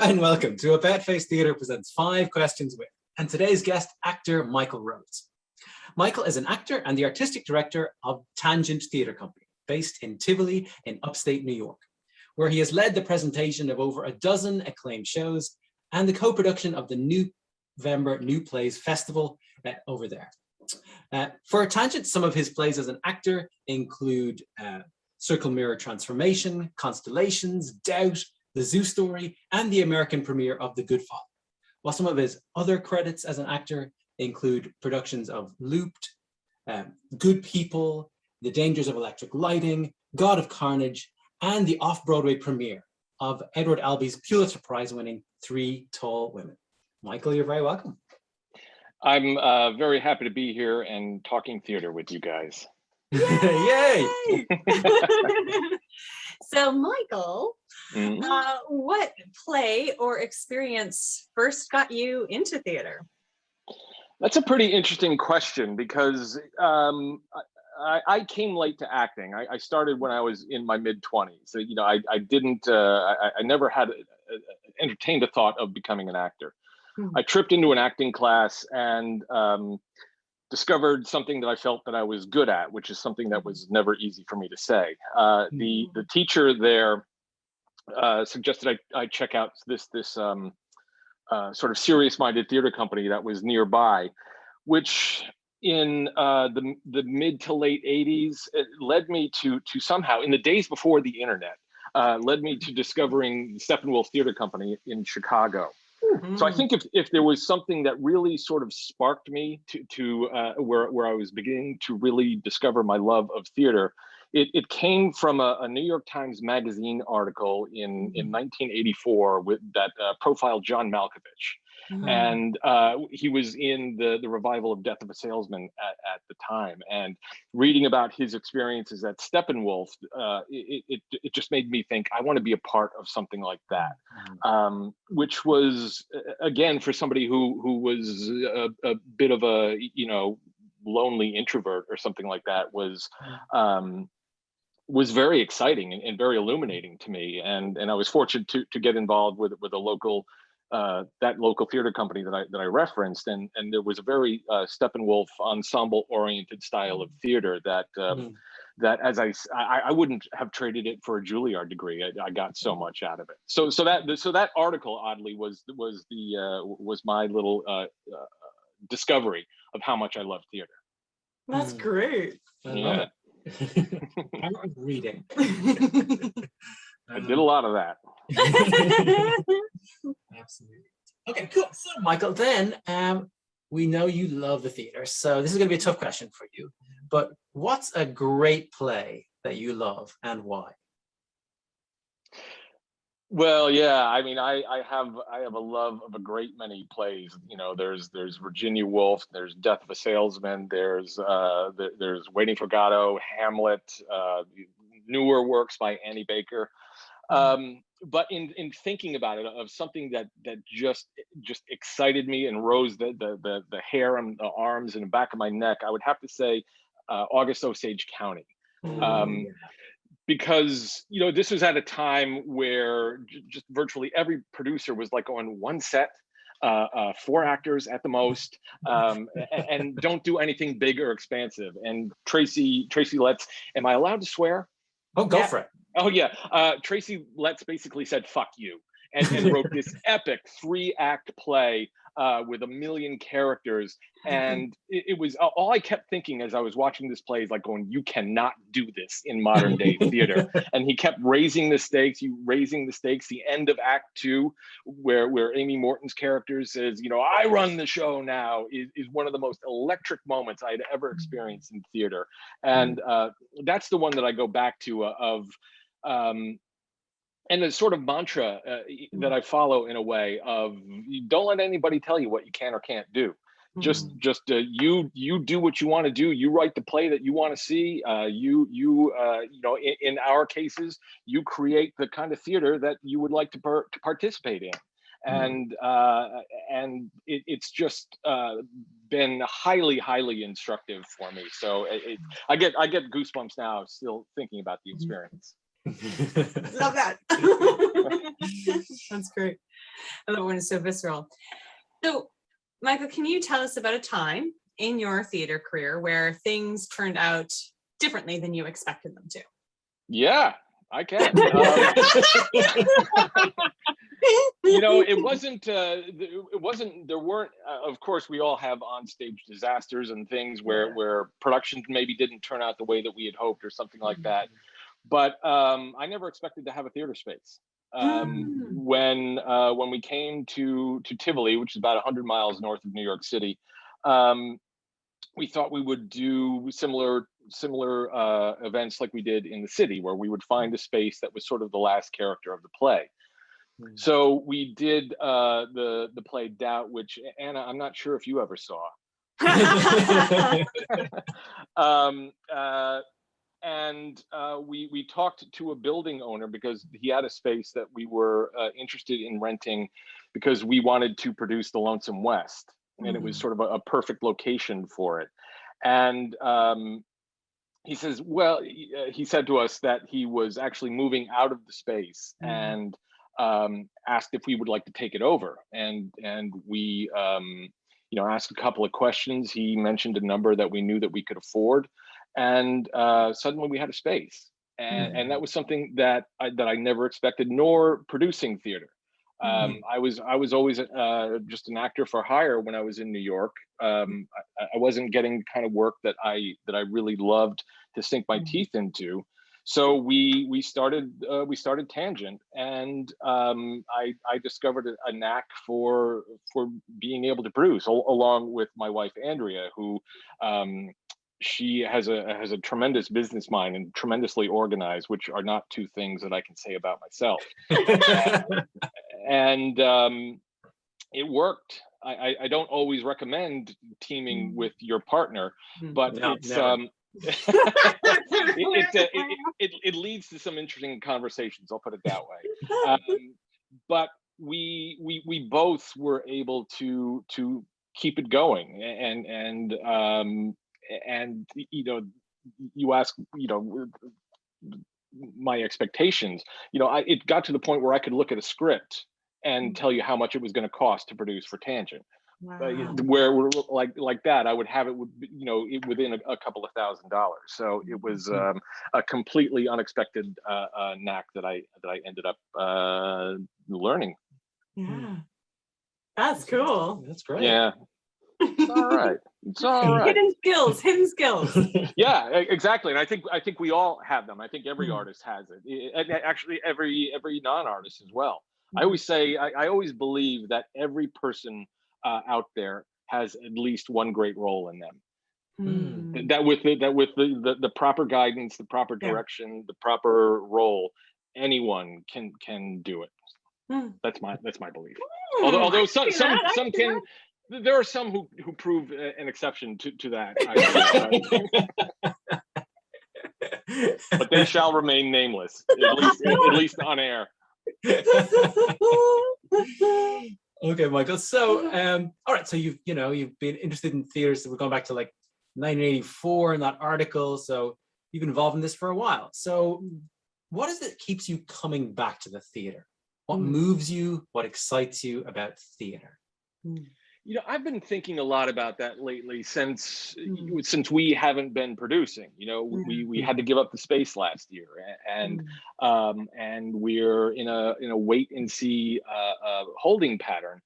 and welcome to AboutFACE Theatre presents 5 Questions With, and today's guest, actor Michael Rhodes. Michael is an actor and the artistic director of Tangent Theatre Company, based in Tivoli in upstate New York, where he has led the presentation of over a dozen acclaimed shows and the co-production of the NEWvember New Plays Festival over there. For Tangent, some of his plays as an actor include Circle Mirror Transformation, Constellations, Doubt, The Zoo Story, and the American premiere of The Good Father. While some of his other credits as an actor include productions of Looped, Good People, The Dangers of Electric Lighting, God of Carnage, and the Off-Broadway premiere of Edward Albee's Pulitzer Prize-winning Three Tall Women. Michael, you're very welcome. I'm very happy to be here and talking theater with you guys. Yay! So, Michael, what play or experience first got you into theater? That's a pretty interesting question because I came late to acting. I started when I was in my mid-20s. So, you know, I never had entertained a thought of becoming an actor. I tripped into an acting class and discovered something that I felt that I was good at, which is something that was never easy for me to say. The teacher there suggested I check out this sort of serious-minded theater company that was nearby, which in the mid to late 80s, it led me to somehow, in the days before the internet, led me to discovering Steppenwolf Theater Company in Chicago. So I think if there was something that really sort of sparked me to where I was beginning to really discover my love of theater, it came from a New York Times Magazine article in 1984 that profiled John Malkovich. And he was in the revival of Death of a Salesman at the time. And reading about his experiences at Steppenwolf, it just made me think, I want to be a part of something like that. Which was, again, for somebody who was a bit of a, you know, lonely introvert or something like that, was very exciting and very illuminating to me. And I was fortunate to get involved with a local that local theater company that I referenced, and there was a very Steppenwolf ensemble-oriented style of theater that that I wouldn't have traded it for a Juilliard degree. I got so much out of it. So that article, oddly, was my little discovery of how much I love theater. That's great. Yeah. I was reading. I did a lot of that. Absolutely. Okay, cool. So, Michael, then we know you love the theater, so this is going to be a tough question for you. But what's a great play that you love and why? Well, yeah, I mean, I have a love of a great many plays. You know, there's Virginia Woolf, there's Death of a Salesman, there's Waiting for Godot, Hamlet, newer works by Annie Baker. But in thinking about it, of something that just excited me and rose the hair on the arms and the back of my neck, I would have to say August Osage County. Because, you know, this was at a time where just virtually every producer was like on one set, 4 actors at the most, and don't do anything big or expansive. And Tracy Letts, am I allowed to swear? Oh, go for it. Oh yeah, Tracy Letts basically said "fuck you" and wrote this epic 3-act play with 1 million characters, and it was all I kept thinking as I was watching this play is like going, "You cannot do this in modern day theater." And he kept raising the stakes. The end of Act 2, where Amy Morton's character says, "You know, I run the show now," is one of the most electric moments I'd ever experienced in theater, and that's the one that I go back to and a sort of mantra that I follow in a way of, don't let anybody tell you what you can or can't do. Just you do what you want to do. You write the play that you want to see. You know, in our cases, you create the kind of theater that you would like to participate in. And it's just been highly instructive for me. So I get goosebumps now still thinking about the experience. Love that. That's great. I love when it's so visceral. So, Michael, can you tell us about a time in your theater career where things turned out differently than you expected them to? Yeah, I can. It wasn't, there weren't, of course, we all have onstage disasters and things where productions maybe didn't turn out the way that we had hoped or something like that. But I never expected to have a theater space. When we came to Tivoli, which is about 100 miles north of New York City, we thought we would do similar events like we did in the city, where we would find a space that was sort of the last character of the play. So we did the play Doubt, which, Anna, I'm not sure if you ever saw. We talked to a building owner because he had a space that we were interested in renting, because we wanted to produce The Lonesome West, and it was sort of a perfect location for it. And he says, well, he said to us that he was actually moving out of the space, and asked if we would like to take it over. And we asked a couple of questions. He mentioned a number that we knew that we could afford, and suddenly we had a space. And that was something that I never expected, nor producing theater. I was always just an actor for hire when I was in New York. I wasn't getting the kind of work that I really loved to sink my teeth into. So we started Tangent, and I discovered a knack for being able to produce, along with my wife Andrea, who she has a tremendous business mind and tremendously organized, which are not two things that I can say about myself. And it worked. I don't always recommend teaming with your partner, but it leads to some interesting conversations. I'll put it that way. But we both were able to keep it going, and you ask my expectations. It got to the point where I could look at a script and tell you how much it was going to cost to produce for Tangent. Wow. Where we're like that, I would have it, within a couple of $1,000s. So it was a completely unexpected knack that I ended up learning. Yeah, that's cool. That's great. Yeah, it's all right. It's all right. Hidden skills. Yeah, exactly. And I think we all have them. I think every artist has it. Actually, every non-artist as well. I always say, I always believe that every person out there has at least one great role in them. That with the proper guidance, the proper direction, the proper role, anyone can do it. That's my belief. Although some can. There are some who prove an exception to that idea. But they shall remain nameless, at least on air. Okay, Michael. So, all right. So you've been interested in theater. So we're going back to like 1984 in that article. So you've been involved in this for a while. So what is it that keeps you coming back to the theater? What moves you? What excites you about theater? I've been thinking a lot about that lately since we haven't been producing. We had to give up the space last year, and we're in a wait and see holding pattern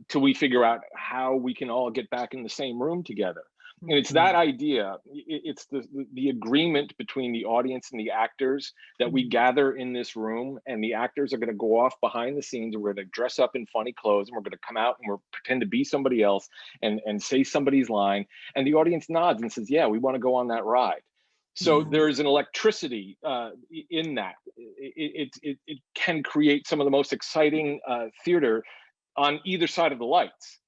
till we figure out how we can all get back in the same room together. And it's that idea. It's the agreement between the audience and the actors that we gather in this room, and the actors are going to go off behind the scenes, and we're going to dress up in funny clothes, and we're going to come out and we're pretend to be somebody else and say somebody's line, and the audience nods and says, yeah, we want to go on that ride. So there's an electricity in that. It can create some of the most exciting theater on either side of the lights.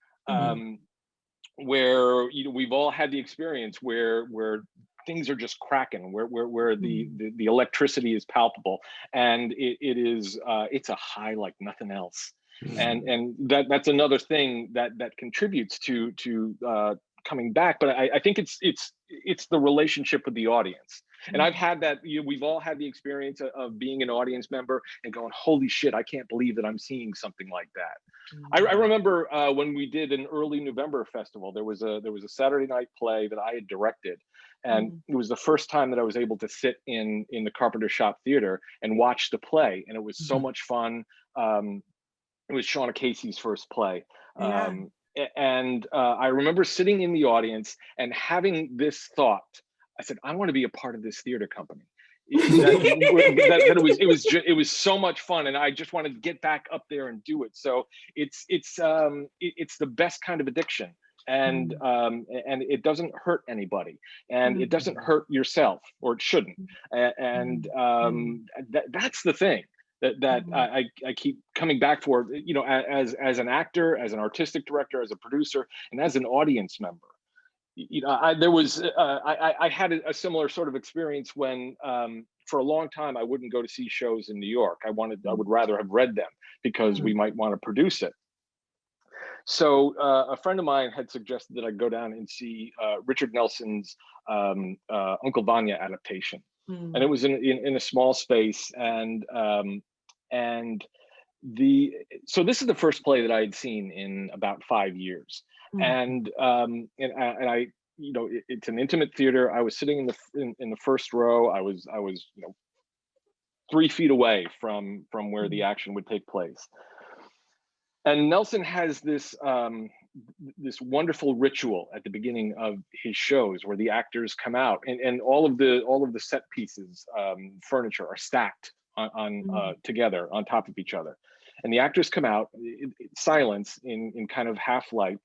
Where we've all had the experience where things are just cracking, where the electricity is palpable, and it's a high like nothing else. And that's another thing that contributes to coming back, but I think it's the relationship with the audience. And I've had that, we've all had the experience of being an audience member and going, holy shit, I can't believe that I'm seeing something like that. I remember when we did an early NEWvember festival, there was a Saturday night play that I had directed. And it was the first time that I was able to sit in the Carpenter Shop Theater and watch the play. And it was so much fun. It was Shauna Casey's first play. Yeah. And I remember sitting in the audience and having this thought. I said, I want to be a part of this theater company. It was so much fun, and I just wanted to get back up there and do it. So it's the best kind of addiction, and it doesn't hurt anybody, and it doesn't hurt yourself, or it shouldn't. And that's the thing that I keep coming back for, as an actor, as an artistic director, as a producer, and as an audience member. I had a similar sort of experience when, for a long time, I wouldn't go to see shows in New York. I would rather have read them because we might want to produce it. So a friend of mine had suggested that I go down and see Richard Nelson's Uncle Vanya adaptation, and it was in a small space, so this is the first play that I had seen in about 5 years. And I, it's an intimate theater. I was sitting in the first row. I was 3 feet away from where the action would take place. And Nelson has this wonderful ritual at the beginning of his shows where the actors come out, and all of the set pieces, furniture, are stacked on together on top of each other, and the actors come out, silence in kind of half light,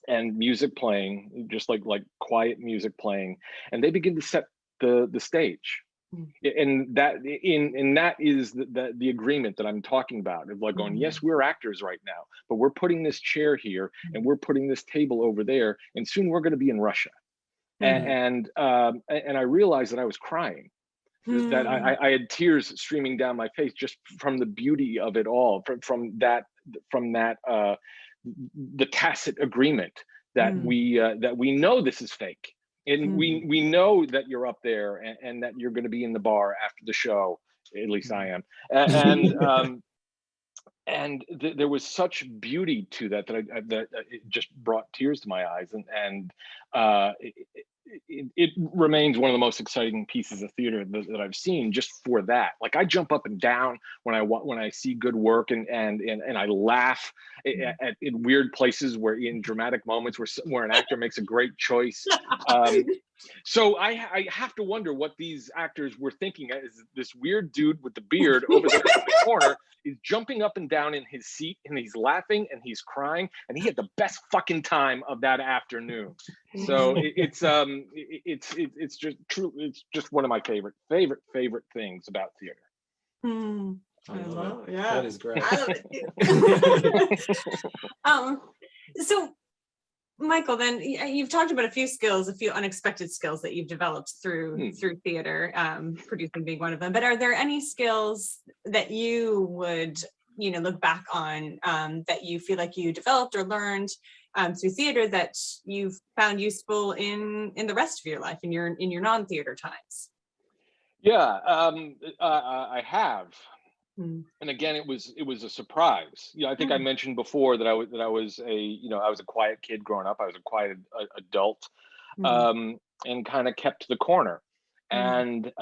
and music playing, just like quiet music playing, and they begin to set the stage. And that is the agreement that I'm talking about, of like going, yes, we're actors right now, but we're putting this chair here and we're putting this table over there, and soon we're going to be in Russia. And I realized that I was crying, that I had tears streaming down my face just from the beauty of it all, from that the tacit agreement that we know this is fake. And we know that you're up there, and that you're going to be in the bar after the show. At least I am. And there was such beauty to that that it just brought tears to my eyes. And it remains one of the most exciting pieces of theater that I've seen, just for that. Like, I jump up and down when I see good work, and I laugh in weird places, where in dramatic moments where an actor makes a great choice. So I have to wonder what these actors were thinking, as this weird dude with the beard over there in the corner is jumping up and down in his seat, and he's laughing and he's crying, and he had the best fucking time of that afternoon. So it's just true. It's just one of my favorite things about theater. I love it. Yeah, that is great. I love it too. So, Michael, then you've talked about a few unexpected skills that you've developed through theater, producing being one of them. But are there any skills that you would, look back on, that you feel like you developed or learned through theater that you've found useful in the rest of your life, in your non-theater times? Yeah, I have. And again, it was a surprise. I think I mentioned before that I was a quiet kid growing up. I was a quiet adult, and kind of kept to the corner. And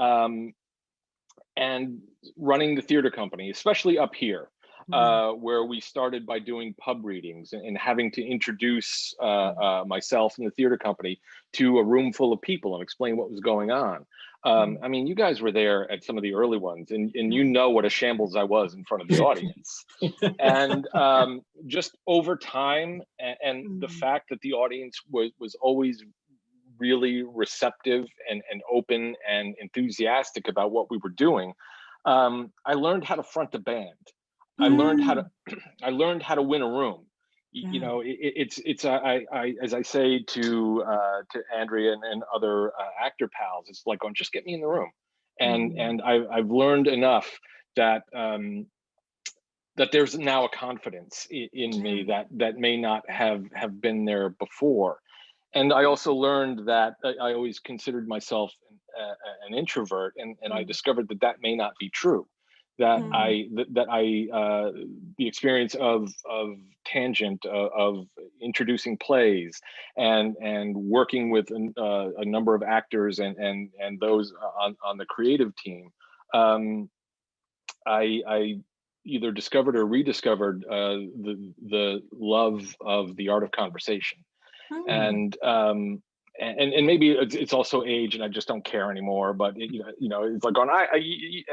running the theater company, especially up here, where we started by doing pub readings and having to introduce myself and the theater company to a room full of people and explain what was going on. I mean, you guys were there at some of the early ones, and you know what a shambles I was in front of the audience. And just over time, and the fact that the audience was always really receptive and open and enthusiastic about what we were doing, I learned how to front a band. I learned how to win a room. I as I say to Andrea and other actor pals, it's like, just get me in the room. And I've learned enough that that there's now a confidence in me that may not have been there before. And I also learned that I always considered myself an introvert, and I discovered that that may not be true. That the experience of Tangent, of introducing plays and working with a number of actors and those on the creative team, I either discovered or rediscovered the love of the art of conversation. And maybe it's also age, and I just don't care anymore. But you know, it's like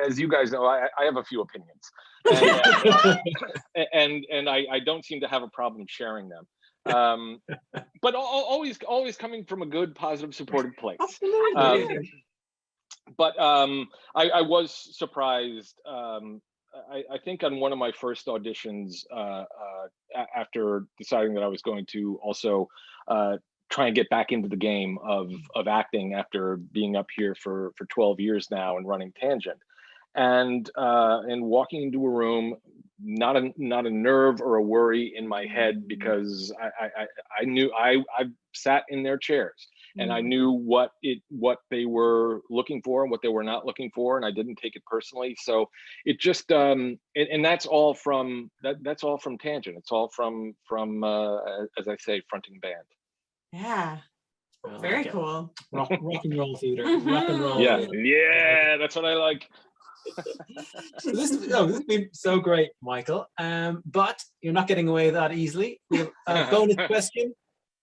as you guys know, I have a few opinions, and I don't seem to have a problem sharing them. But always coming from a good, positive, supportive place. But I was surprised. I think on one of my first auditions, after deciding that I was going to also try and get back into the game of acting after being up here for 12 years now and running Tangent, and walking into a room, not a nerve or a worry in my head, because I knew I sat in their chairs. And I knew what they were looking for and what they were not looking for, and I didn't take it personally. So it just and that's all from that's all from Tangent. It's all from as I say, fronting band. Yeah, very cool. Rock and roll theater. Rock and roll. Yeah, that's what I like. So this has been so great, Michael. But you're not getting away that easily. We have a bonus question.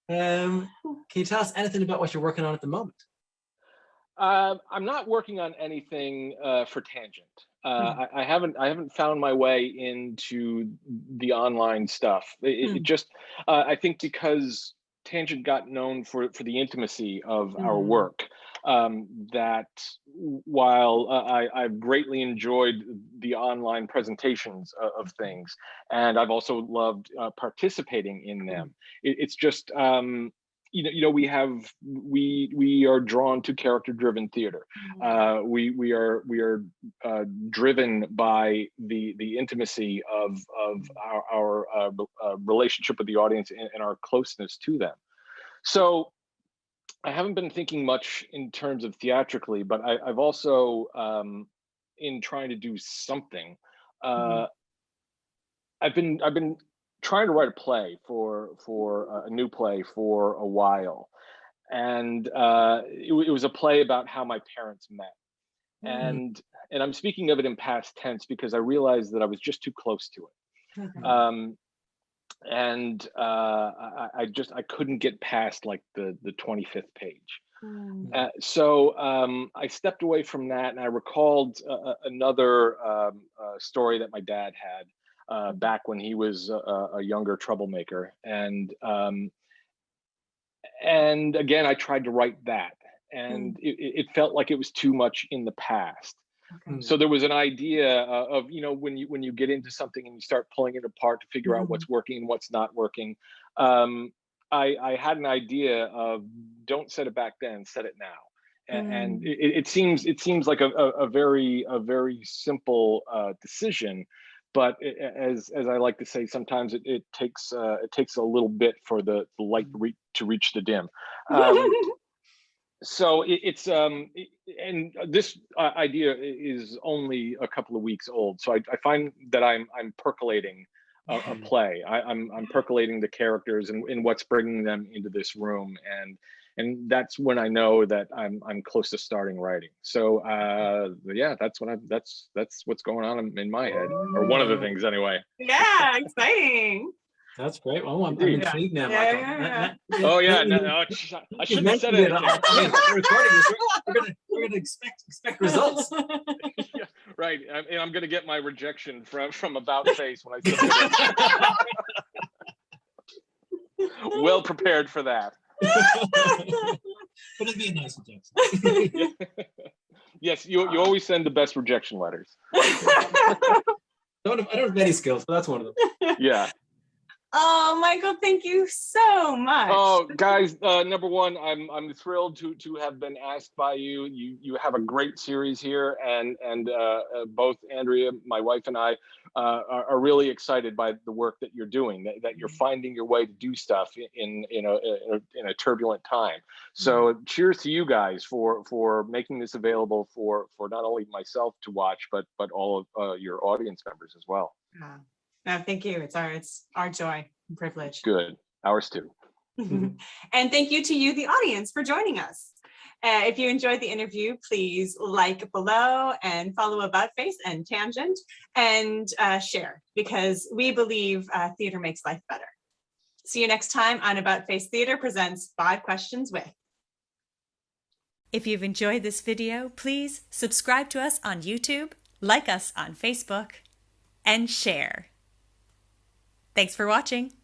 Can you tell us anything about what you're working on at the moment? I'm not working on anything for Tangent. I haven't found my way into the online stuff. It just I think because Tangent got known for the intimacy of our work, that while I've greatly enjoyed the online presentations of things, and I've also loved participating in them, it's just we are drawn to character-driven theater. We are driven by the intimacy of our relationship with the audience and our closeness to them. So I haven't been thinking much in terms of theatrically, but I've also, in trying to do something, I've been trying to write a play for a new play for a while, and it was a play about how my parents met, and I'm speaking of it in past tense because I realized that I was just too close to it. And I couldn't get past like the 25th page. So I stepped away from that, and I recalled another story that my dad had back when he was a younger troublemaker, and again I tried to write that, and it felt like it was too much in the past. So there was an idea of, when you get into something and you start pulling it apart to figure out what's working and what's not working. I had an idea of, don't set it back then, set it now. And it seems like a very simple decision, but as I like to say, sometimes it takes a little bit for the light to reach the dim. So it's and this idea is only a couple of weeks old. So I find that I'm percolating a play. I'm percolating the characters and what's bringing them into this room, and that's when I know that I'm close to starting writing. So yeah, that's what's going on in my head, or one of the things anyway. Yeah, exciting. That's great. Well, I'm intrigued now, Michael. Oh yeah, no, I shouldn't have said it. Recording this. We're gonna expect results. Yeah, right, and I'm gonna get my rejection from AboutFACE when I say well prepared for that. But it'd be a nice rejection. Yes, you always send the best rejection letters. I don't have many skills, but that's one of them. Yeah. Oh, Michael, thank you so much. Oh, guys, number one, I'm thrilled to have been asked by you. You have a great series here, and both Andrea, my wife, and I are really excited by the work that you're doing. That you're finding your way to do stuff in a turbulent time. So, cheers to you guys for making this available for not only myself to watch, but all of your audience members as well. No, thank you. It's our joy and privilege. Good, ours too. And thank you to you, the audience, for joining us. If you enjoyed the interview, please like below and follow AboutFACE and Tangent and share, because we believe theater makes life better. See you next time on AboutFACE Theater presents 5 Questions With. If you've enjoyed this video, please subscribe to us on YouTube, like us on Facebook, and share. Thanks for watching.